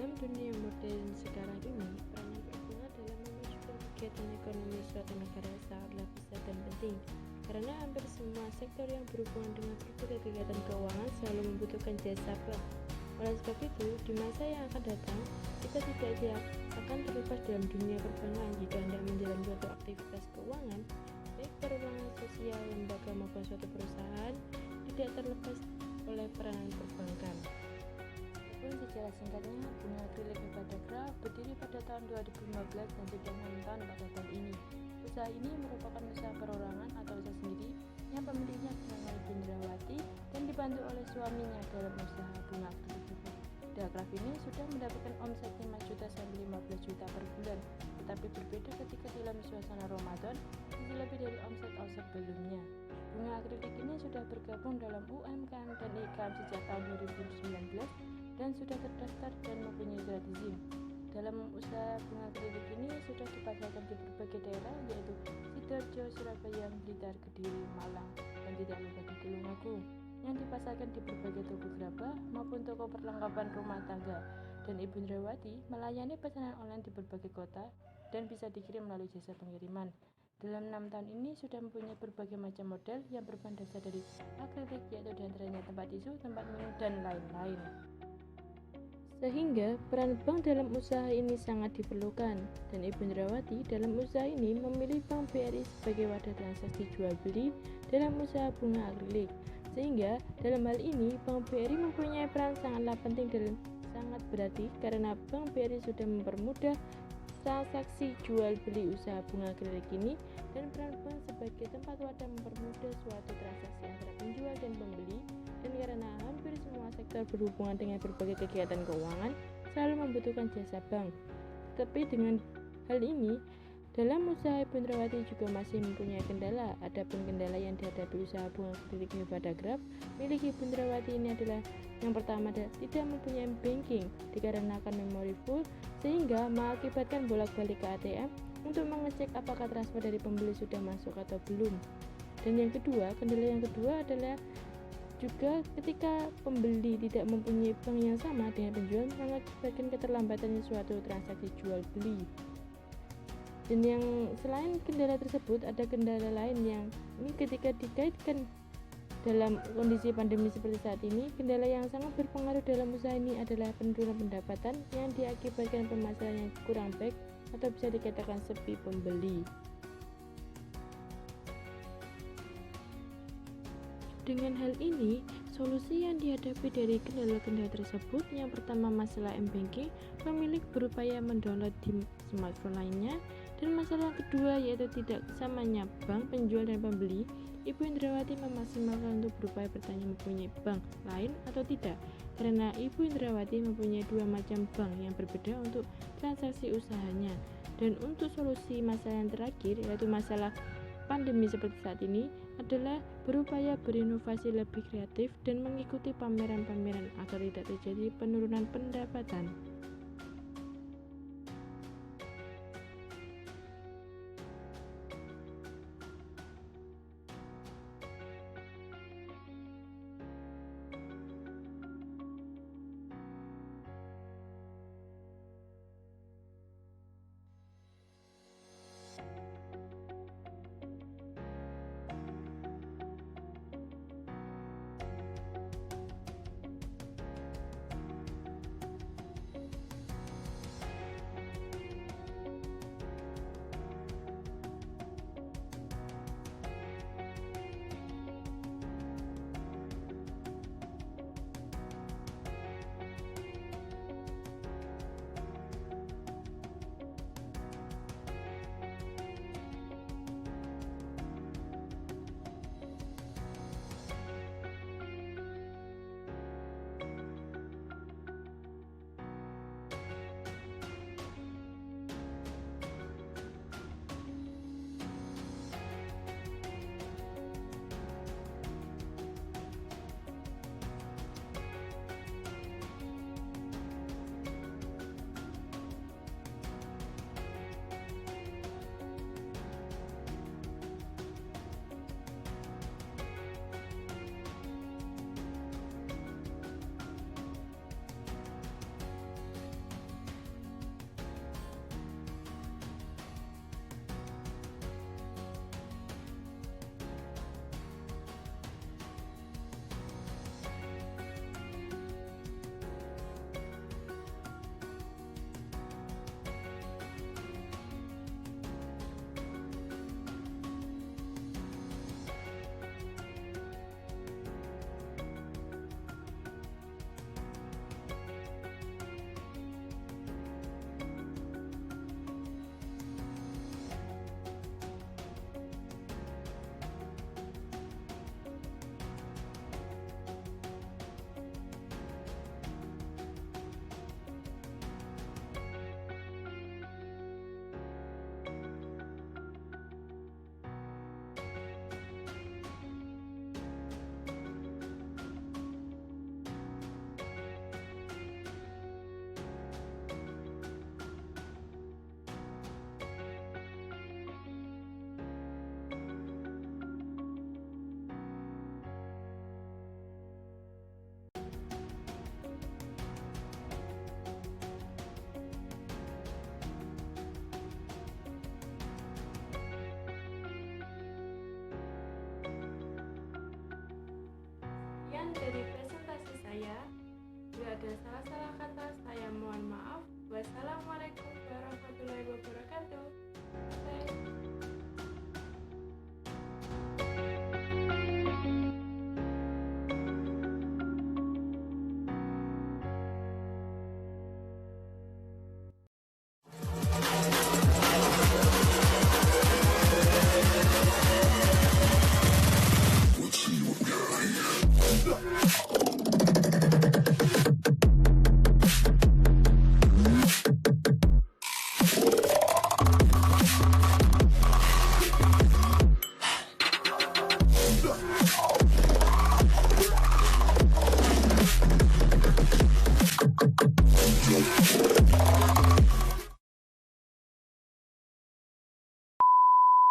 Dalam dunia modern sekarang ini, peranan berbunga dalam memajukan kegiatan ekonomi suatu negara sangatlah besar dan penting, karena hampir semua sektor yang berhubungan dengan berbagai kegiatan keuangan selalu membutuhkan jasa bank. Oleh sebab itu, di masa yang akan datang, kita tidak akan terlepas dalam dunia perbankan jika hendak menjalani suatu aktivitas keuangan, baik perorangan sosial, lembaga maupun suatu perusahaan, tidak terlepas oleh peranan perbankan. Pun secara singkatnya, Bunga Akrilik Hepadagraph berdiri pada tahun 2015 dan sudah 6 tahun pada tahun ini. Usaha ini merupakan usaha perorangan atau usaha sendiri yang pemiliknya bernama Ibu Indrawati dan dibantu oleh suaminya dalam usaha Bunga Akrilik Hepadagraph ini sudah mendapatkan omset 5 juta sampai 15 juta per bulan, tetapi berbeda ketika dalam suasana Ramadan masih lebih dari omset sebelumnya. Bunga Akrilik ini sudah bergabung dalam UMKM dan IKM sejak tahun 2019 dan sudah terdaftar dan mempunyai surat izin. Dalam usaha Bunga Akrilik ini sudah dipasarkan di berbagai daerah yaitu Sidoarjo, Surabaya, Blitar, Kediri, Malang, dan tidak lupa di Tulungagung, yang dipasarkan di berbagai toko gerabah maupun toko perlengkapan rumah tangga. Dan Ibu Indrawati melayani pesanan online di berbagai kota dan bisa dikirim melalui jasa pengiriman. Dalam 6 tahun ini sudah mempunyai berbagai macam model yang berbahan dasar dari akrilik, yaitu diantaranya tempat tisu, tempat minum, dan lain-lain. Sehingga peran bank dalam usaha ini sangat diperlukan, dan Ibu Indrawati dalam usaha ini memilih Bank BRI sebagai wadah transaksi jual beli dalam usaha bunga akrilik. Sehingga dalam hal ini Bank BRI mempunyai peran sangatlah penting dan sangat berarti, karena Bank BRI sudah mempermudah transaksi jual beli usaha bunga akrilik ini, dan peran bank sebagai tempat wadah mempermudah suatu transaksi antara penjual dan pembeli. Dan karena hampir semua sektor berhubungan dengan berbagai kegiatan keuangan selalu membutuhkan jasa bank. Tetapi dengan hal ini, dalam usaha Ibu Indrawati juga masih mempunyai kendala. Adapun kendala yang dihadapi usaha Bunga Akrilik Hepadagraph milik Ibu Indrawati ini adalah yang pertama, tidak mempunyai banking dikarenakan memori full, sehingga mengakibatkan bolak-balik ke ATM untuk mengecek apakah transfer dari pembeli sudah masuk atau belum. Dan yang kedua, kendala yang kedua adalah juga ketika pembeli tidak mempunyai bank yang sama dengan penjual, mengakibatkan keterlambatannya suatu transaksi jual beli. Dan yang selain kendala tersebut, ada kendala lain yang ini ketika dikaitkan dalam kondisi pandemi seperti saat ini. Kendala yang sangat berpengaruh dalam usaha ini adalah penurunan pendapatan yang diakibatkan pemasaran yang kurang baik atau bisa dikatakan sepi pembeli. Dengan hal ini, solusi yang dihadapi dari kendala-kendala tersebut, yang pertama masalah m-banking, pemilik berupaya mendownload di smartphone lainnya, dan masalah kedua yaitu tidak samanya bank, penjual, dan pembeli. Ibu Indrawati memaksimalkan untuk berupaya bertanya mempunyai bank lain atau tidak, karena Ibu Indrawati mempunyai dua macam bank yang berbeda untuk transaksi usahanya. Dan untuk solusi masalah yang terakhir yaitu masalah pandemi seperti saat ini adalah berupaya berinovasi lebih kreatif dan mengikuti pameran-pameran agar tidak terjadi penurunan pendapatan. ada salah-salah kata, saya mohon maaf. Wassalamualaikum